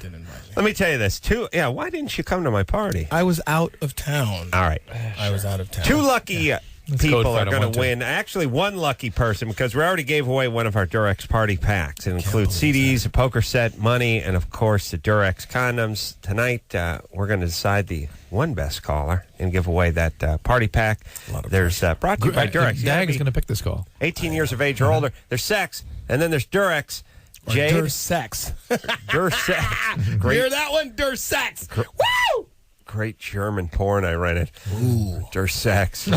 didn't invite me. Let me tell you this. Why didn't you come to my party? I was out of town. All right. I was out of town. 2 lucky people are going to win. Actually, 1 lucky person, because we already gave away one of our Durex party packs. It includes CDs, a poker set, money, and, of course, the Durex condoms. Tonight, we're going to decide the 1 best caller and give away that party pack. There's brought to you by Durex. DAG is going to pick this call. 18 years of age or older. There's sex, and then there's Durex. Jade. Dursex. Dursex. Great. Hear that one? Dursex. Woo! Great German porn I rented. Ooh. Dursex.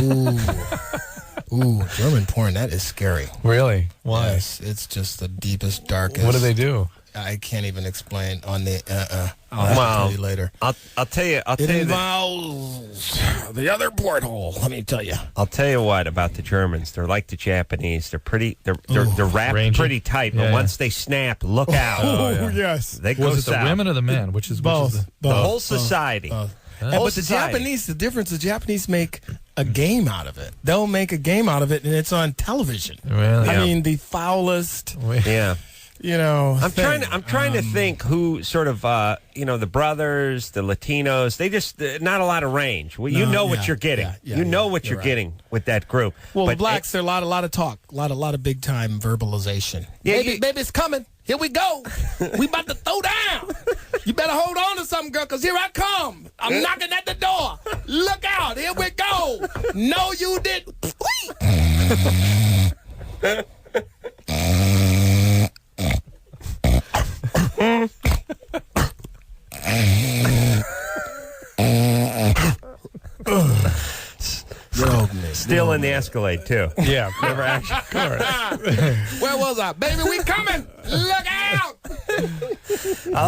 Ooh, German porn, that is scary. Really? Why? Yes, it's just the deepest, darkest. What do they do? I can't even explain on the I'll tell you later. I'll tell you. It involves the other porthole. Let me tell you. I'll tell you what about the Germans. They're like the Japanese. They're pretty. They're wrapped Rangy. pretty tight. But once they snap, look out. Oh yes. They go Was it south. the women or the men? Which is Both. The whole society. But the Japanese, the difference, the Japanese make a game out of it. They'll make a game out of it, and it's on television. Really? I mean, the foulest. Yeah. You know, I'm trying to think who sort of the brothers, the Latinos. They just not a lot of range. Well, you know what you're getting. You know what you're getting with that group. Well, but the blacks, there are a lot of talk, a lot of big time verbalization. Yeah, baby, it's coming. Here we go. We about to throw down. You better hold on to something, girl, because here I come. I'm knocking at the door. Look out. Here we go. No, you didn't. Still in the Escalade too. Yeah. Never actually. Where was I? Baby, we coming. Look out. I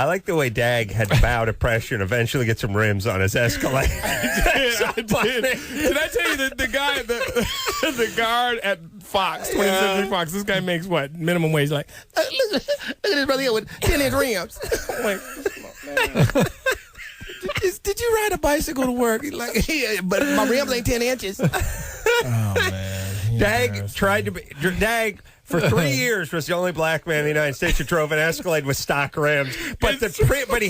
like the way DAG had to bow to pressure and eventually get some rims on his Escalade. I did. Can I tell you that the guy, the guard at Fox, 20th Century Fox, this guy makes what? Minimum wage. Like, look at this brother here with 10-inch rims. I'm like, come on, man. Did you ride a bicycle to work? He's like, yeah, but my rims ain't 10 inches. Oh, man. DAG for 3 years was the only black man in the United States who drove an Escalade with stock rims. But he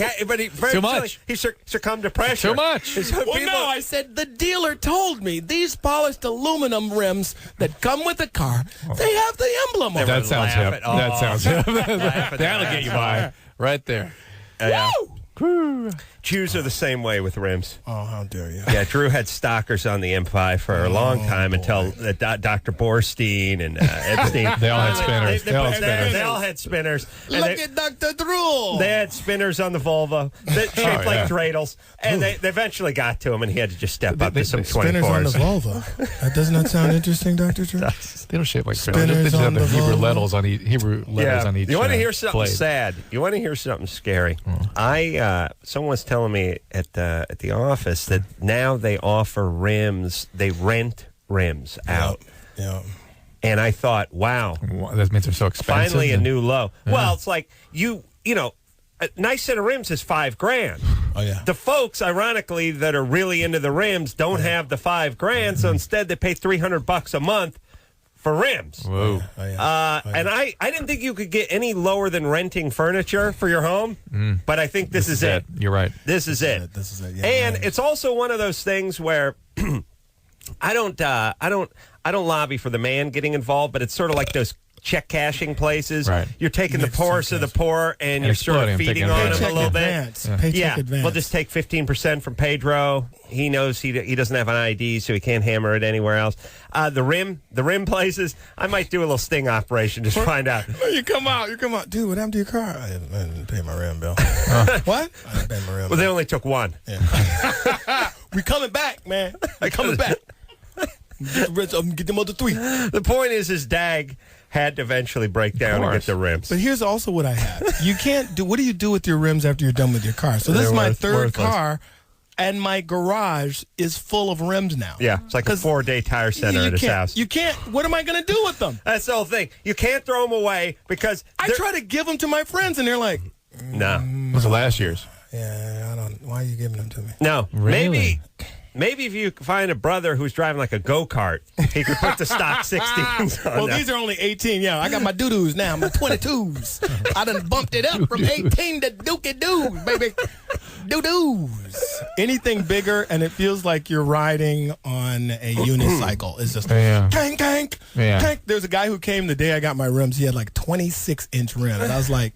too much. He succumbed to pressure. Too much. No, I said the dealer told me these polished aluminum rims that come with the car, they have the emblem on them. That sounds hip. That sounds hip. That'll get you by. Right there. Woo! Jews are the same way with rims. Oh, how dare you. Yeah, Drew had stockers on the M5 for a long time until Dr. Borstein and Epstein. They all had spinners. They all had spinners. Look at Dr. Drew. They had spinners on the Vulva that shaped like dreidels. And they eventually got to him, and he had to just step up to some 24s. Spinners on the vulva. That does not sound interesting, Dr. Drew. They don't shape like spinners. They just have the Hebrew vulva. letters on each. You want to hear something blade. sad? You want to hear something scary? Someone was telling me at the office that now they offer rims. They rent rims out. Yeah. And I thought, wow, that means they're so expensive. finally a new low. Yeah. Well, it's like you know, a nice set of rims is $5,000. Oh yeah. The folks, ironically, that are really into the rims don't have the $5,000, so instead they pay $300 a month for rims. Whoa. And I didn't think you could get any lower than renting furniture for your home, but I think this is it. You're right. This is it. This is it. Yeah, and it's also one of those things where I don't lobby for the man getting involved, but it's sort of like those check cashing places. Right. You're taking the poorest of the poor and you're sort of feeding on them a little bit. Paycheck advance. We'll just take 15% from Pedro. He knows he doesn't have an ID, so he can't hammer it anywhere else. The rim places, I might do a little sting operation, just find out. You come out. Dude, what happened to your car? I didn't pay my rim bill. What? I didn't pay my rim bill. Well, they only took one. Yeah. We coming back, man. We coming back. Get them other 3. The point is DAG had to eventually break down and get the rims. But here's also what I have. You can't do. What do you do with your rims after you're done with your car? So this is my third car, and my garage is full of rims now. Yeah, it's like a 4-day tire center at his house. You can't. What am I going to do with them? That's the whole thing. You can't throw them away because I try to give them to my friends, and they're like, "No." Was it last year's? Yeah, I don't. Why are you giving them to me? No, really? Maybe if you find a brother who's driving like a go-kart, he could put the stock 16s on. Well, these are only 18. Yeah, I got my doo-doos now, my 22s. I done bumped it up from 18 to dookie-doos, baby. Doo-doos. Anything bigger, and it feels like you're riding on a unicycle. It's just tank, tank, tank. There's a guy who came the day I got my rims. He had like 26-inch rims. And I was like,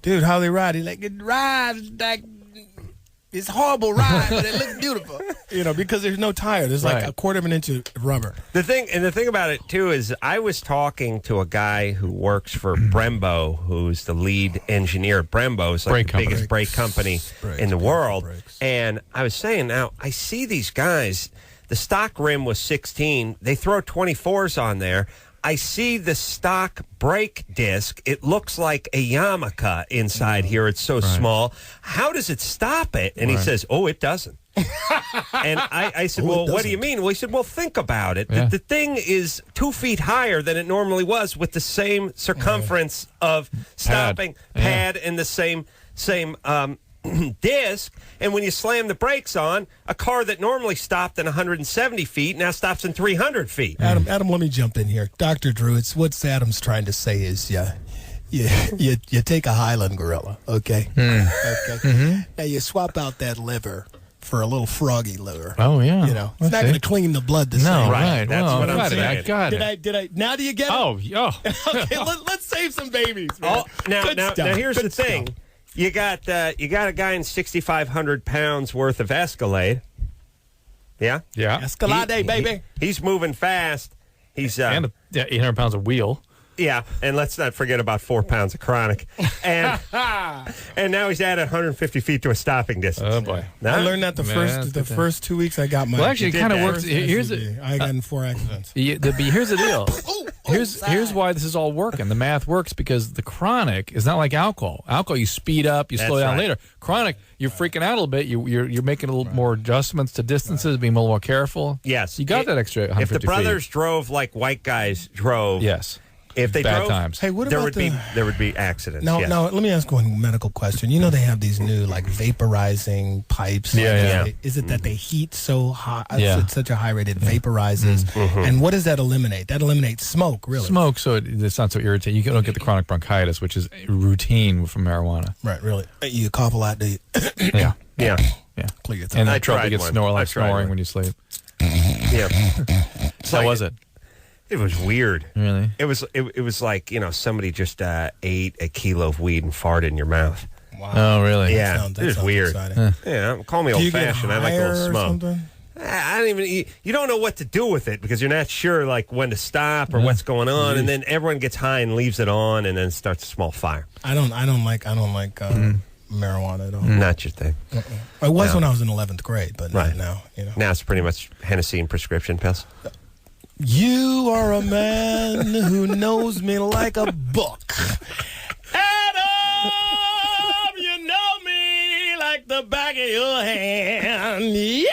dude, how they ride? He's like, it rides like... It's a horrible ride, but it looks beautiful. Because there's no tire. There's like a quarter of an inch of rubber. The thing about it too is I was talking to a guy who works for Brembo, who's the lead engineer at Brembo. It's like the biggest brake company in the world. And I was saying, now I see these guys. The stock rim was 16. They throw 24s on there. I see the stock brake disc. It looks like a yarmulke inside here. It's so small. How does it stop it? And he says, oh, it doesn't. And I said, well, what do you mean? Well, he said, well, think about it. The thing is 2 feet higher than it normally was with the same circumference of stopping pad and the same disc, and when you slam the brakes on, a car that normally stopped in 170 feet now stops in 300 feet. Adam, let me jump in here. Dr. Drew, what Adam's trying to say is you take a Highland gorilla, okay? Okay. Now you swap out that liver for a little froggy liver. Oh, yeah. It's not going to clean the blood the same. Right. That's what I'm saying. I got it. Did I? Now do you get it? Oh. Okay, let's save some babies, man. Now here's the thing. You got a guy in 6,500 pounds worth of Escalade. Yeah? Yeah. Escalade, baby. He's moving fast. He's and 800 pounds of wheel. Yeah, and let's not forget about 4 pounds of chronic. And now he's added 150 feet to a stopping distance. Oh, boy. I learned that the first 2 weeks I got my... Well, actually, it kind of works. I got in 4 accidents. Here's the deal. Here's why this is all working. The math works because the chronic is not like alcohol. Alcohol, you speed up, you slow down later. Chronic, you're freaking out a little bit. You're making a little more adjustments to distances, being a little more careful. Yes. You got that extra 150 feet. If the brothers drove like white guys drove... Yes. If they bad drove, times. Hey, what there about would be accidents. No, yes. no. Let me ask one medical question. They have these new like vaporizing pipes. Yeah. Is it that they heat so high? Yeah. At such a high rate it vaporizes. And what does that eliminate? That eliminates smoke, really. Smoke, so it's not so irritating. You don't get the chronic bronchitis, which is routine from marijuana. Right, really. You cough a lot, do you? Yeah. Yeah. Clear your throat. And that trouble gets snoring when you sleep. Yeah. How was it? It was weird. Really? It was like, somebody just ate a kilo of weed and farted in your mouth. Wow. Oh, really? Yeah. It was weird. Yeah, call me old-fashioned. I like a little smoke. I don't even. You don't know what to do with it because you're not sure like when to stop or what's going on, and then everyone gets high and leaves it on, and then starts a small fire. I don't like marijuana at all. Not your thing. It was when I was in 11th grade, but not now. Now it's pretty much Hennessy and prescription pills. You are a man who knows me like a book. Adam, you know me like the back of your hand. Yeah!